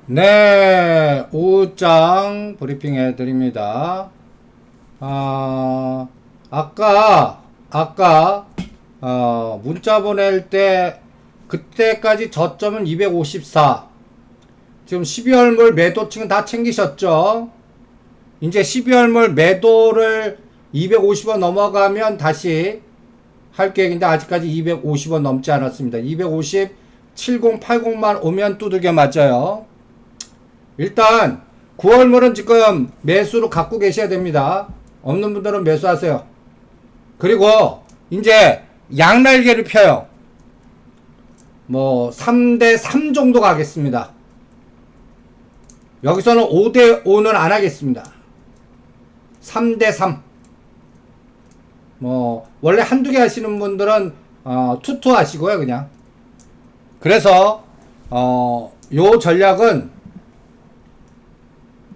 네, 오후장 브리핑 해드립니다. 아까, 문자 보낼 때, 그때까지 저점은 254. 지금 12월물 매도층은 다 챙기셨죠? 이제 12월물 매도를 250원 넘어가면 다시 할 계획인데, 아직까지 250원 넘지 않았습니다. 250, 70, 80만 오면 두들겨 맞아요. 일단 9월물은 지금 매수로 갖고 계셔야 됩니다. 없는 분들은 매수하세요. 그리고 이제 양날개를 펴요. 뭐 3대3 정도 가겠습니다. 여기서는 5대5는 안 하겠습니다. 3대3. 뭐 원래 한두 개 하시는 분들은 투투 하시고요, 그냥. 그래서 요 전략은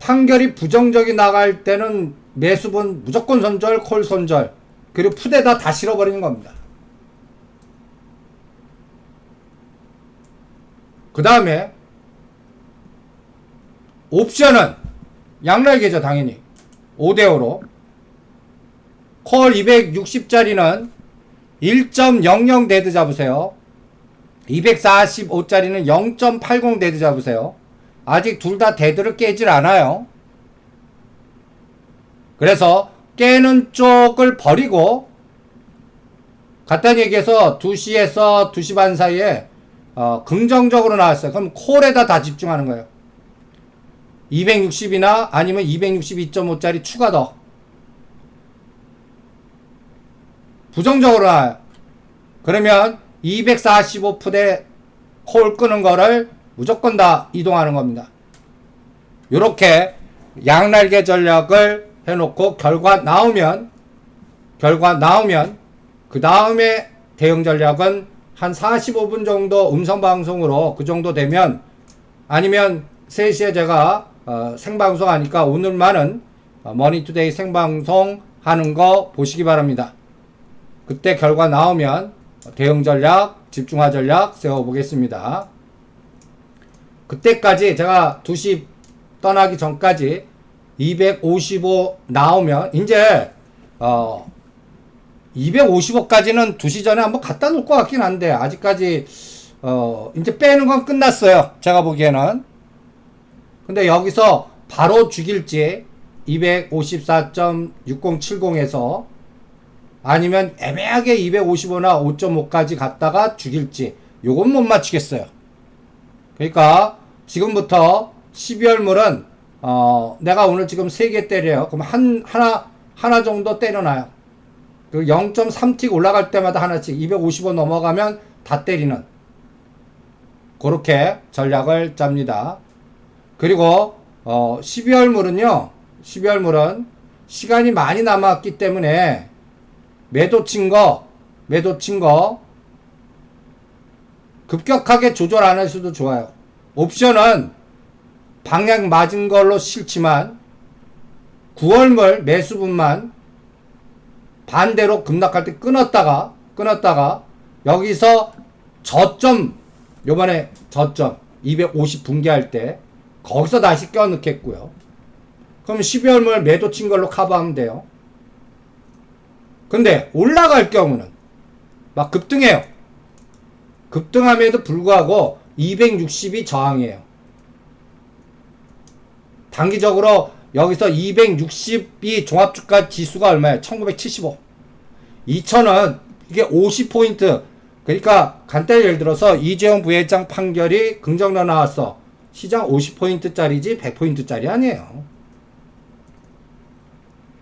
판결이 부정적이 나갈 때는 매수분 무조건 손절, 콜 손절, 그리고 푸대다 다 실어버리는 겁니다. 그 다음에 옵션은 양날개죠, 당연히. 5대5로. 콜 260짜리는 1.00 데드 잡으세요. 245짜리는 0.80 데드 잡으세요. 아직 둘 다 데드를 깨질 않아요. 그래서 깨는 쪽을 버리고, 간단히 얘기해서 2시에서 2시 반 사이에 긍정적으로 나왔어요. 그럼 콜에다 다 집중하는 거예요. 260이나 아니면 262.5짜리 추가 더. 부정적으로 나와요. 그러면 245푸대 콜 끄는 거를 무조건 다 이동하는 겁니다. 요렇게 양날개 전략을 해놓고 결과 나오면 그 다음에 대응 전략은 한 45분 정도 음성방송으로 그 정도 되면, 아니면 3시에 제가 생방송 하니까 오늘만은 머니투데이 생방송 하는 거 보시기 바랍니다. 그때 결과 나오면 대응 전략, 집중화 전략 세워보겠습니다. 그때까지 제가 2시 떠나기 전까지 255 나오면, 이제 255까지는 2시 전에 한번 갖다 놓을 것 같긴 한데, 아직까지 이제 빼는 건 끝났어요, 제가 보기에는. 근데 여기서 바로 죽일지 254.6070에서 아니면 애매하게 255나 5.5까지 갔다가 죽일지, 요건 못 맞추겠어요. 그러니까 지금부터 12월물은 내가 오늘 지금 3개 때려요. 그럼 하나 정도 때려놔요. 그 0.3틱 올라갈 때마다 하나씩, 255 넘어가면 다 때리는, 그렇게 전략을 짭니다. 그리고 12월물은 시간이 많이 남았기 때문에 매도 친 거 급격하게 조절 안 하셔도 좋아요. 옵션은 방향 맞은 걸로 싫지만 9월물 매수분만 반대로 급락할 때 끊었다가 여기서 요번에 저점 250 붕괴할 때 거기서 다시 껴넣겠고요. 그럼 12월물 매도 친 걸로 커버하면 돼요. 근데 올라갈 경우는 막 급등해요. 급등함에도 불구하고 260이 저항이에요. 단기적으로 여기서 260이 종합주가 지수가 얼마예요? 1975. 2000은 이게 50포인트. 그러니까 간단히 예를 들어서 이재용 부회장 판결이 긍정로 나왔어. 시장 50포인트짜리지 100포인트짜리 아니에요.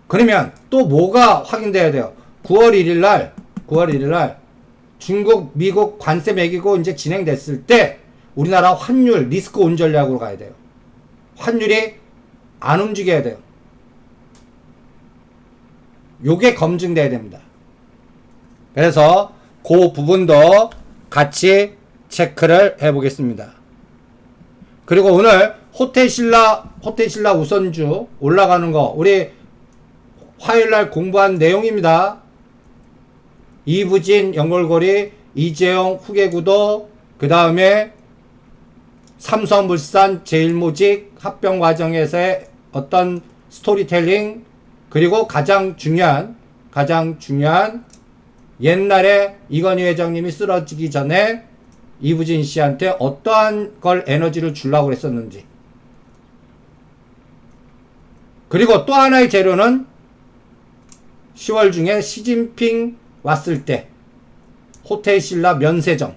그러면 또 뭐가 확인돼야 돼요? 9월 1일 날 중국, 미국 관세 매기고 이제 진행됐을 때 우리나라 환율 리스크 온 전략으로 가야 돼요. 환율이 안 움직여야 돼요. 요게 검증돼야 됩니다. 그래서 그 부분도 같이 체크를 해보겠습니다. 그리고 오늘 호텔신라 우선주 올라가는 거 우리 화요일날 공부한 내용입니다. 이부진, 연골고리, 이재용, 후계구도, 그 다음에 삼성물산, 제일모직 합병 과정에서의 어떤 스토리텔링, 그리고 가장 중요한 옛날에 이건희 회장님이 쓰러지기 전에 이부진 씨한테 어떠한 걸 에너지를 주려고 그랬었는지. 그리고 또 하나의 재료는 10월 중에 시진핑 왔을 때 호텔 신라 면세점.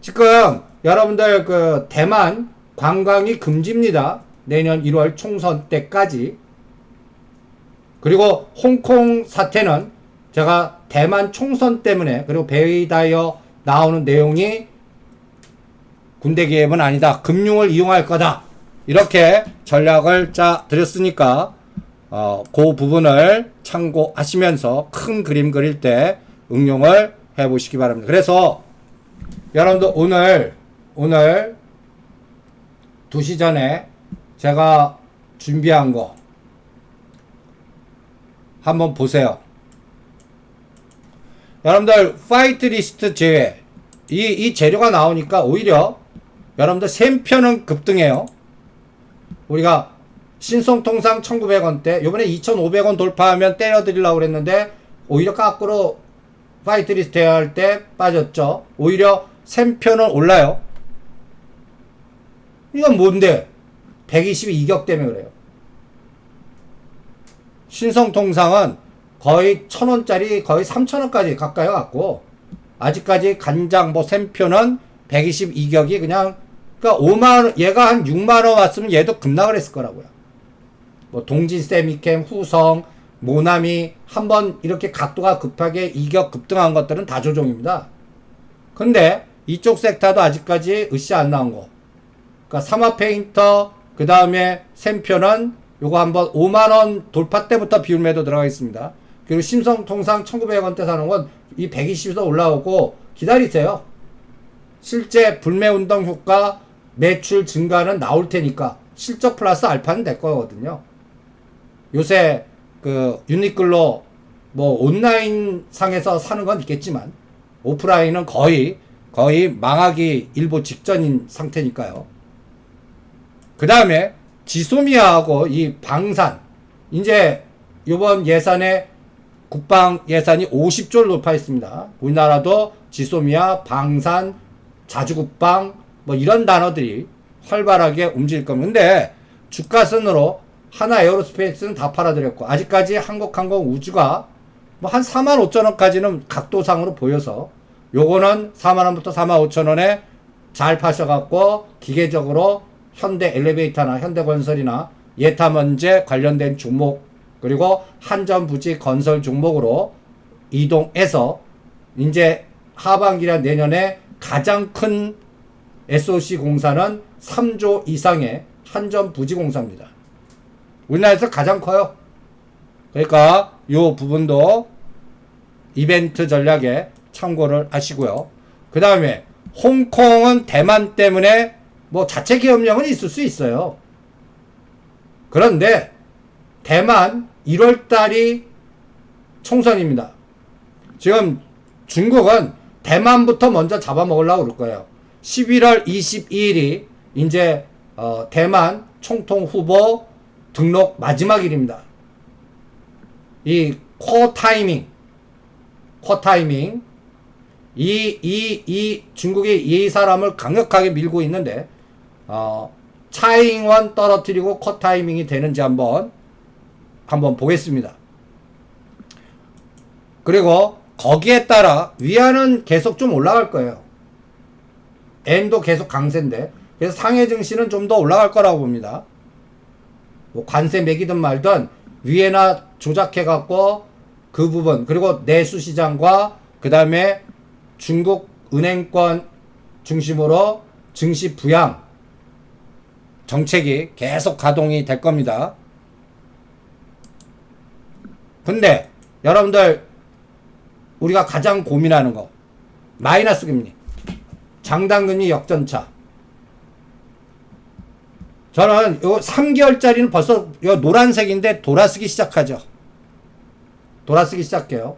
지금 여러분들 그 대만 관광이 금지입니다. 내년 1월 총선 때까지. 그리고 홍콩 사태는 제가 대만 총선 때문에, 그리고 베이다이어 나오는 내용이 군대 개입은 아니다, 금융을 이용할 거다, 이렇게 전략을 짜 드렸으니까 그 부분을 참고하시면서 큰 그림 그릴 때 응용을 해 보시기 바랍니다. 그래서 여러분들 오늘 2시 전에 제가 준비한 거 한번 보세요. 여러분들 파이트 리스트 제외, 이 재료가 나오니까 오히려 여러분들 샘표는 급등해요. 우리가 신성통상 1900원대, 요번에 2500원 돌파하면 때려드리려고 그랬는데 오히려 거꾸로 파이트 리스트 해야 할 때 빠졌죠. 오히려 샘표는 올라요. 이건 뭔데? 122격 때문에 그래요. 신성통상은 거의 1000원짜리 거의 3000원까지 가까이 갔고, 아직까지 간장 샘표는 122격이 그냥, 그러니까 5만원, 얘가 한 6만원 왔으면 얘도 급락을 했을 거라고요. 동진 세미캠, 후성, 모나미 한번 이렇게 각도가 급하게 2격 급등한 것들은 다 조정입니다. 근데 이쪽 섹터도 아직까지 으쌰 안 나온 거. 그러니까 삼화페인터, 그 다음에 샘표는 요거 한번 5만원 돌파 때부터 비율 매도 들어가 있습니다. 그리고 신성통상 1900원대 사는 건 이 120에서 올라오고 기다리세요. 실제 불매운동 효과, 매출 증가는 나올 테니까 실적 플러스 알파는 될 거거든요. 요새 그 유니클로 온라인 상에서 사는 건 있겠지만 오프라인은 거의 망하기 일보 직전인 상태니까요. 그 다음에 지소미아하고 이 방산, 이제 요번 예산에 국방 예산이 50조를 돌파했습니다. 우리나라도 지소미아, 방산, 자주국방 이런 단어들이 활발하게 움직일 겁니다. 근데 주가선으로 하나 에어로스페이스는 다 팔아드렸고, 아직까지 한국항공 우주가 한 45,000원까지는 각도상으로 보여서 요거는 4만원부터 45,000원에 잘 파셔갖고 기계적으로 현대 엘리베이터나 현대건설이나 예타먼제 관련된 종목, 그리고 한전부지 건설 종목으로 이동해서 이제 하반기나 내년에 가장 큰 SOC 공사는 3조 이상의 한전부지공사입니다. 우리나라에서 가장 커요. 그러니까 요 부분도 이벤트 전략에 참고를 하시고요. 그 다음에 홍콩은 대만 때문에 자체 계엄령은 있을 수 있어요. 그런데 대만 1월달이 총선입니다. 지금 중국은 대만부터 먼저 잡아먹으려고 그럴 거예요. 11월 22일이 이제 대만 총통 후보 등록 마지막 일입니다. 이 코 타이밍 이 중국이 이 사람을 강력하게 밀고 있는데 차이잉원 떨어뜨리고 코 타이밍이 되는지 한번 보겠습니다. 그리고 거기에 따라 위안은 계속 좀 올라갈 거예요. 엔도 계속 강세인데, 그래서 상해 증시는 좀 더 올라갈 거라고 봅니다. 관세 매기든 말든 위에나 조작해갖고 그 부분, 그리고 내수시장과 그 다음에 중국 은행권 중심으로 증시 부양 정책이 계속 가동이 될 겁니다. 근데 여러분들 우리가 가장 고민하는 거, 마이너스 금리, 장단금리 역전차. 저는 요 3개월짜리는 벌써 요 노란색인데 돌아서기 시작하죠. 돌아서기 시작해요.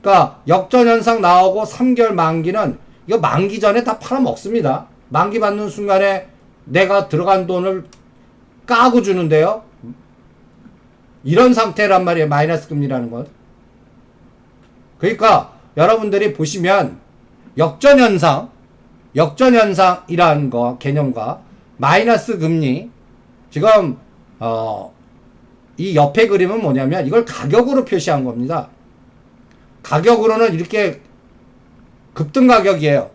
그러니까 역전현상 나오고 3개월 만기는 이거 만기 전에 다 팔아먹습니다. 만기 받는 순간에 내가 들어간 돈을 까고 주는데요. 이런 상태란 말이에요. 마이너스 금리라는 건. 그러니까 여러분들이 보시면 역전현상이라는 거 개념과 마이너스 금리, 지금 이 옆에 그림은 뭐냐면 이걸 가격으로 표시한 겁니다. 가격으로는 이렇게 급등 가격이에요.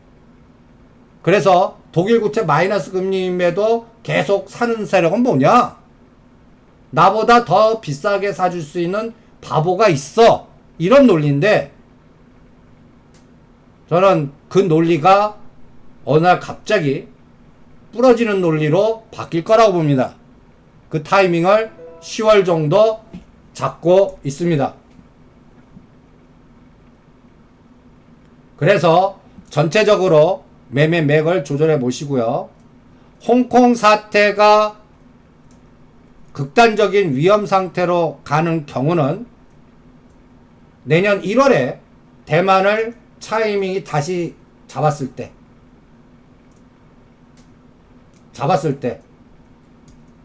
그래서 독일 국채 마이너스 금리임에도 계속 사는 세력은 뭐냐? 나보다 더 비싸게 사줄 수 있는 바보가 있어. 이런 논리인데, 저는 그 논리가 어느 날 갑자기 부러지는 논리로 바뀔 거라고 봅니다. 그 타이밍을 10월 정도 잡고 있습니다. 그래서 전체적으로 매매 맥을 조절해 보시고요. 홍콩 사태가 극단적인 위험 상태로 가는 경우는 내년 1월에 대만을 차이밍이 다시 잡았을 때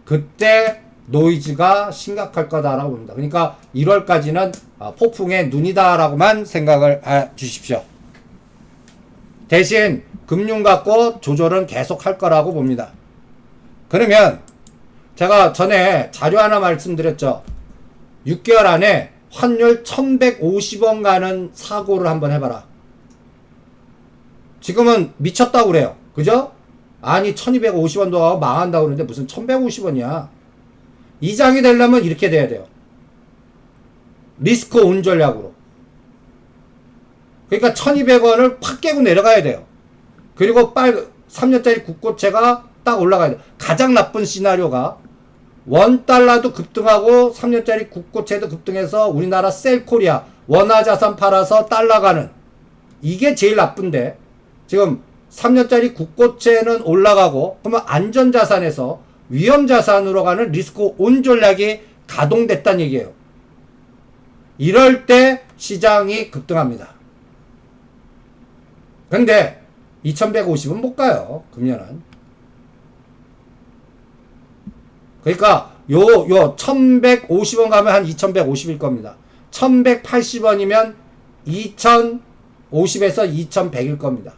그때 노이즈가 심각할 거다라고 봅니다. 그러니까 1월까지는 폭풍의 눈이다라고만 생각을 해 주십시오. 대신 금융 갖고 조절은 계속 할 거라고 봅니다. 그러면 제가 전에 자료 하나 말씀드렸죠. 6개월 안에 환율 1150원 가는 사고를 한번 해봐라. 지금은 미쳤다고 그래요. 그죠? 아니 1250원도 가고 망한다고 그러는데 무슨 1150원이야. 이장이 되려면 이렇게 돼야 돼요. 리스크 온 전략으로. 그러니까 1200원을 팍 깨고 내려가야 돼요. 그리고 3년짜리 국고채가 딱 올라가야 돼요. 가장 나쁜 시나리오가 원달러도 급등하고 3년짜리 국고채도 급등해서 우리나라 셀코리아 원화자산 팔아서 달러 가는, 이게 제일 나쁜데 지금 3년짜리 국고채는 올라가고 그러면 안전자산에서 위험자산으로 가는 리스크 온 전략이 가동됐다는 얘기예요. 이럴 때 시장이 급등합니다. 근데 2150은 못 가요. 금년은. 그러니까 요 1150원 가면 한 2150일 겁니다. 1180원이면 2050에서 2100일 겁니다.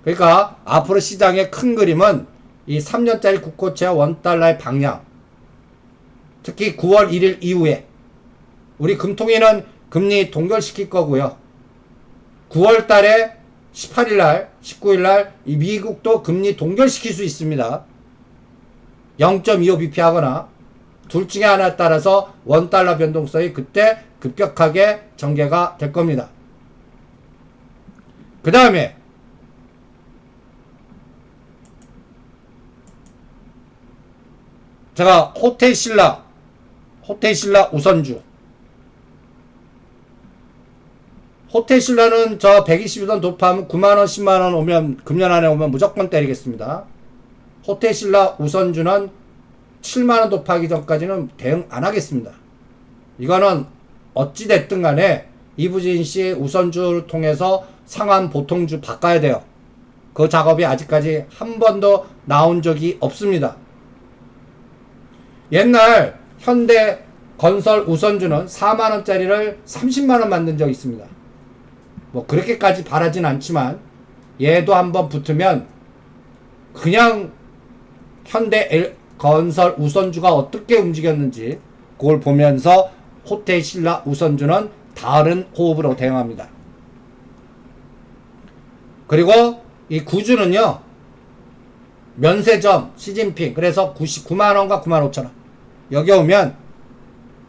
그러니까 앞으로 시장의 큰 그림은 이 3년짜리 국고채와 원달러의 방향, 특히 9월 1일 이후에 우리 금통위는 금리 동결시킬 거고요. 9월 달에 18일 날, 19일 날 이 미국도 금리 동결시킬 수 있습니다. 0.25bp 하거나 둘 중에 하나에 따라서 원달러 변동성이 그때 급격하게 전개가 될 겁니다. 그 다음에 제가 호텔신라 우선주, 호텔신라는 저 120원 돌파하면 9만원 10만원 오면 금년 안에 오면 무조건 때리겠습니다. 호텔신라 우선주는 7만원 돌파하기 전까지는 대응 안 하겠습니다. 이거는 어찌됐든 간에 이부진씨 우선주를 통해서 상한 보통주 바꿔야 돼요. 그 작업이 아직까지 한 번도 나온 적이 없습니다. 옛날 현대 건설 우선주는 4만원짜리를 30만원 만든 적이 있습니다. 뭐 그렇게까지 바라진 않지만 얘도 한번 붙으면 그냥 현대 건설 우선주가 어떻게 움직였는지 그걸 보면서 호텔신라 우선주는 다른 호흡으로 대응합니다. 그리고 이 구주는요, 면세점 시진핑, 그래서 99만원과 95,000원 여기 오면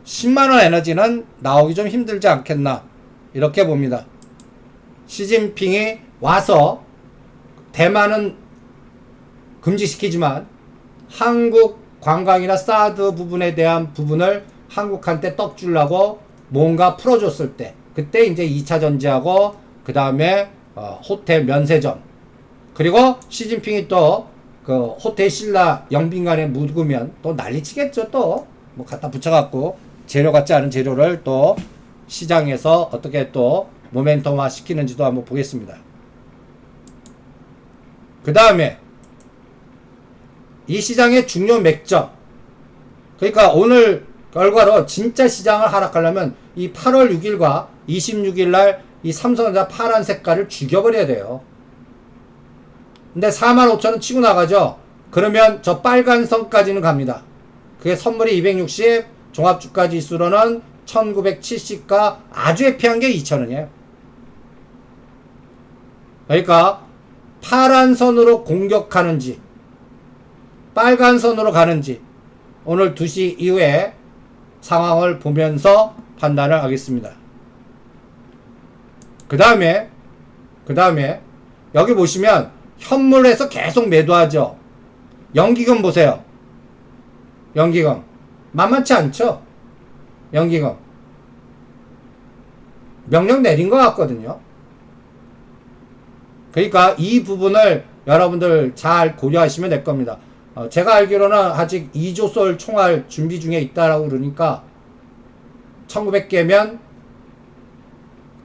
10만원 에너지는 나오기 좀 힘들지 않겠나 이렇게 봅니다. 시진핑이 와서 대만은 금지시키지만 한국 관광이나 사드 부분에 대한 부분을 한국한테 떡 주려고 뭔가 풀어줬을 때, 그때 이제 2차 전지하고 그 다음에 호텔 면세점, 그리고 시진핑이 또 그 호텔 신라 영빈관에 묵으면 또 난리치겠죠. 또 뭐 갖다 붙여갖고 재료 같지 않은 재료를 또 시장에서 어떻게 또 모멘텀화 시키는지도 한번 보겠습니다. 그 다음에 이 시장의 중요 맥점. 그러니까 오늘 결과로 진짜 시장을 하락하려면 이 8월 6일과 26일 날 이 삼성전자 파란 색깔을 죽여버려야 돼요. 근데 45,000원 치고 나가죠. 그러면 저 빨간 선까지는 갑니다. 그게 선물이 260, 종합주가지수로는 1970가 아주 회피한 게 2,000원이에요. 그러니까 파란 선으로 공격하는지 빨간 선으로 가는지 오늘 2시 이후에 상황을 보면서 판단을 하겠습니다. 그 다음에 여기 보시면 현물에서 계속 매도하죠. 연기금 보세요. 연기금 만만치 않죠. 연기금 명령 내린 것 같거든요. 그러니까 이 부분을 여러분들 잘 고려하시면 될 겁니다. 제가 알기로는 아직 2조 솔 총알 준비 중에 있다라고 그러니까 1900개면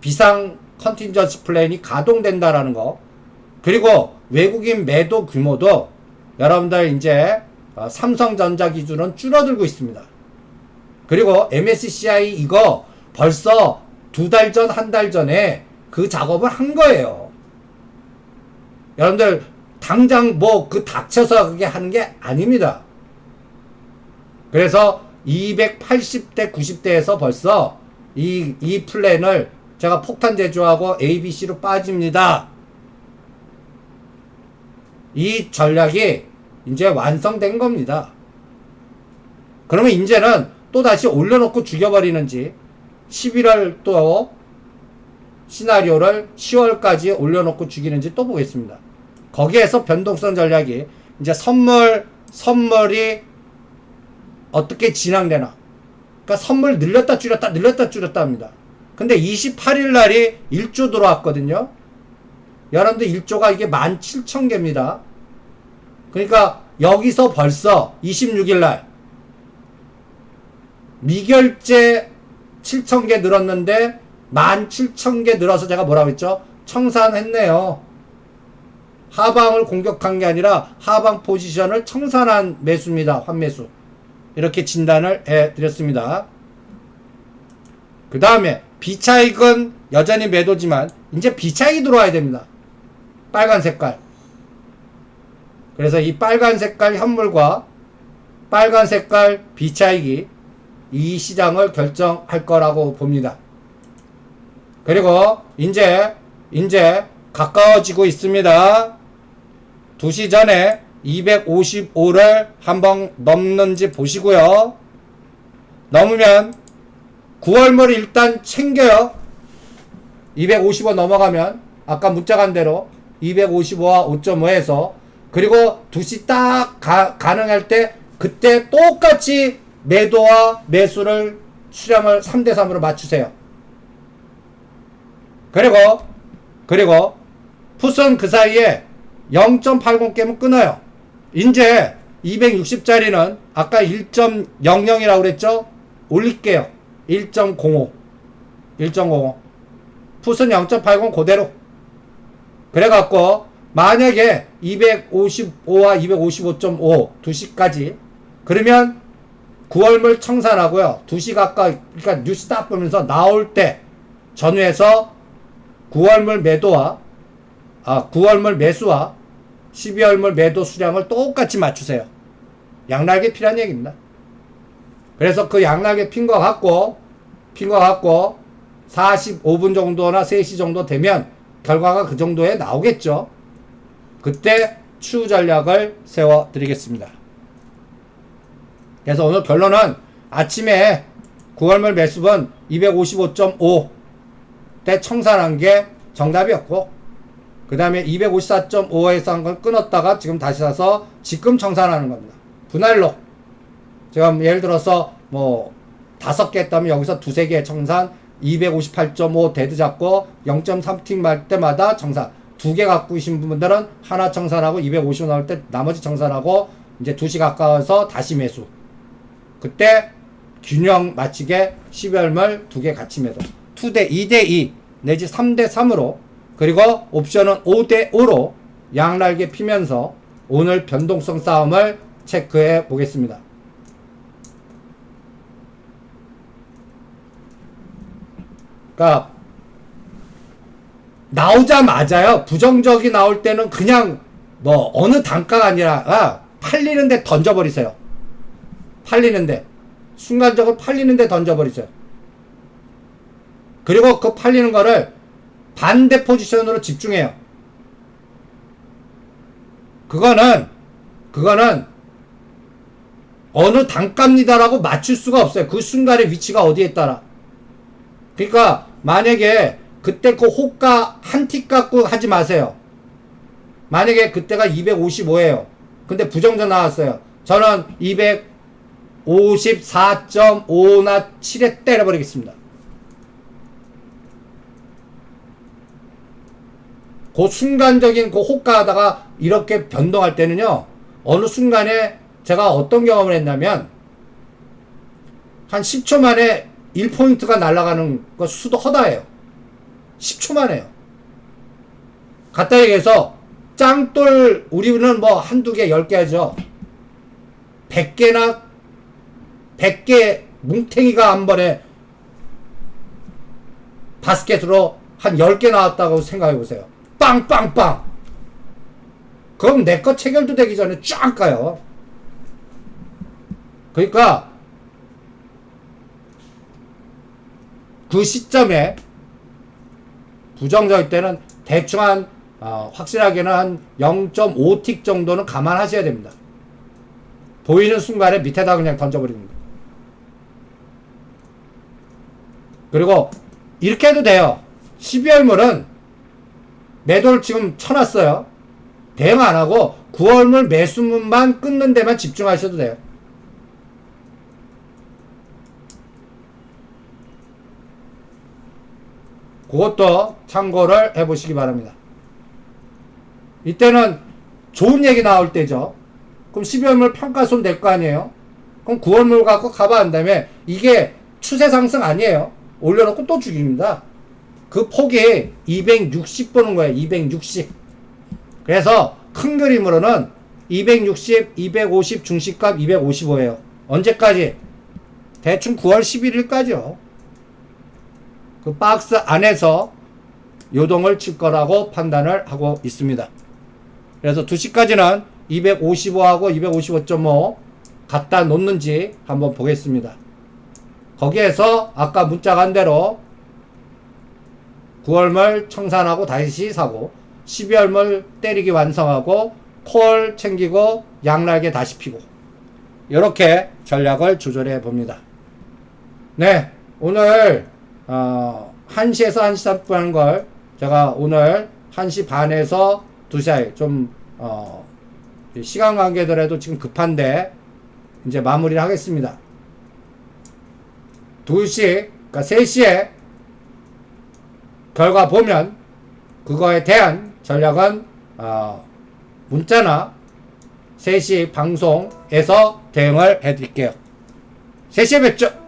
비상 컨틴전시 플랜이 가동된다라는 거. 그리고 외국인 매도 규모도 여러분들 이제 삼성전자 기준은 줄어들고 있습니다. 그리고 MSCI 이거 벌써 2달 전, 1달 전에 그 작업을 한 거예요. 여러분들 당장 뭐 그 닥쳐서 그게 하는 게 아닙니다. 그래서 280대, 90대에서 벌써 이 플랜을 제가 폭탄 제조하고 ABC로 빠집니다. 이 전략이 이제 완성된 겁니다. 그러면 이제는 또 다시 올려놓고 죽여버리는지 11월 또 시나리오를 10월까지 올려놓고 죽이는지 또 보겠습니다. 거기에서 변동성 전략이 이제 선물이 어떻게 진행되나. 그러니까 선물 늘렸다 줄였다 합니다. 근데 28일 날이 1조 들어왔거든요. 여러분들 1조가 이게 17,000개입니다. 그러니까 여기서 벌써 26일 날 미결제 7,000개 늘었는데 17,000개 늘어서 제가 뭐라고 했죠? 청산했네요. 하방을 공격한 게 아니라 하방 포지션을 청산한 매수입니다. 환매수. 이렇게 진단을 해드렸습니다. 그 다음에 B차익은 여전히 매도지만 이제 B차익이 들어와야 됩니다. 빨간 색깔. 그래서 이 빨간 색깔 현물과 빨간 색깔 B차익이 이 시장을 결정할 거라고 봅니다. 그리고 이제 가까워지고 있습니다. 2시 전에 255를 한번 넘는지 보시고요. 넘으면 9월물 일단 챙겨요. 255 넘어가면 아까 문자 간 대로 255와 5.5에서 그리고 2시 딱 가능할 때 그때 똑같이 매도와 매수를 수량을 3대3으로 맞추세요. 그리고 풋은 그 사이에 0.80 깨면 끊어요. 이제 260짜리는 아까 1.00이라고 그랬죠? 올릴게요. 1.05 풋은 0.80 그대로. 그래갖고 만약에 255와 255.5 2시까지 그러면 9월물 청산하고요. 2시 가까이 그러니까 뉴스 딱 보면서 나올 때 전후에서 9월물 매도와 9월물 매수와 12월물 매도 수량을 똑같이 맞추세요. 양날개 피란 얘기입니다. 그래서 그 양날개 핀 거 갖고 45분 정도나 3시 정도 되면 결과가 그 정도에 나오겠죠. 그때 추후 전략을 세워 드리겠습니다. 그래서 오늘 결론은 아침에 9월물 매수분 255.5 때 청산한 게 정답이었고 그 다음에 254.5에서 한 건 끊었다가 지금 다시 사서 지금 청산하는 겁니다. 분할로 지금 예를 들어서 뭐 5개 했다면 여기서 2-3개 청산 258.5 데드 잡고 0.3틱 말 때마다 청산 2개 갖고 계신 분들은 하나 청산하고 250 나올 때 나머지 청산하고 이제 2시 가까워서 다시 매수. 그때 균형 맞추게 12월말 2개 같이 매도 2대2 내지 3대3으로 그리고 옵션은 5대5로 양날개 피면서 오늘 변동성 싸움을 체크해 보겠습니다. 그러니까 나오자마자요, 부정적이 나올 때는 그냥 뭐 어느 단가가 아니라 팔리는데 던져버리세요. 팔리는데, 순간적으로 팔리는데 던져버리세요. 그리고 그 팔리는 거를 반대 포지션으로 집중해요. 그거는 어느 단가입니다라고 맞출 수가 없어요. 그 순간의 위치가 어디에 따라. 그러니까 만약에 그때 그 호가 한 틱 갖고 하지 마세요. 만약에 그때가 255예요. 근데 부정전 나왔어요. 저는 254.5나 7에 때려버리겠습니다. 그 순간적인 그 호가 하다가 이렇게 변동할 때는요, 어느 순간에 제가 어떤 경험을 했냐면, 한 10초 만에 1포인트가 날아가는 거 수도 허다해요. 10초 만에요. 갖다 얘기해서, 짱돌, 우리는 뭐 한두 개, 10개 하죠. 100개나, 100개 뭉탱이가 한 번에 바스켓으로 한 10개 나왔다고 생각해 보세요. 빵빵빵. 그럼 내 거 체결도 되기 전에 쫙 가요. 그러니까 그 시점에 부정적일 때는 대충 한 확실하게는 한 0.5틱 정도는 감안하셔야 됩니다. 보이는 순간에 밑에다 그냥 던져버립니다. 그리고 이렇게 해도 돼요. 12월물은 매도를 지금 쳐놨어요. 대응 안하고 9월물 매수문만 끊는 데만 집중하셔도 돼요. 그것도 참고를 해보시기 바랍니다. 이때는 좋은 얘기 나올 때죠. 그럼 12월물 평가손 될 거 아니에요? 그럼 9월물 갖고 가봐야 한다며. 이게 추세 상승 아니에요. 올려놓고 또 죽입니다. 그 폭이 260 보는 거예요. 260. 그래서 큰 그림으로는 260, 250 중시값 255예요. 언제까지? 대충 9월 11일까지요. 그 박스 안에서 요동을 칠 거라고 판단을 하고 있습니다. 그래서 2시까지는 255하고 255.5 갖다 놓는지 한번 보겠습니다. 거기에서 아까 문자 간 대로 9월말 청산하고 다시 사고 12월말 때리기 완성하고 콜 챙기고 양날개 다시 피고 이렇게 전략을 조절해 봅니다. 네, 오늘 1시에서 1시 30분 하는 걸 제가 오늘 1시 반에서 2시 사이 좀 시간 관계더라도 지금 급한데 이제 마무리를 하겠습니다. 2시, 그러니까 3시에 결과 보면 그거에 대한 전략은 문자나 3시 방송에서 대응을 해드릴게요. 3시에 뵙죠.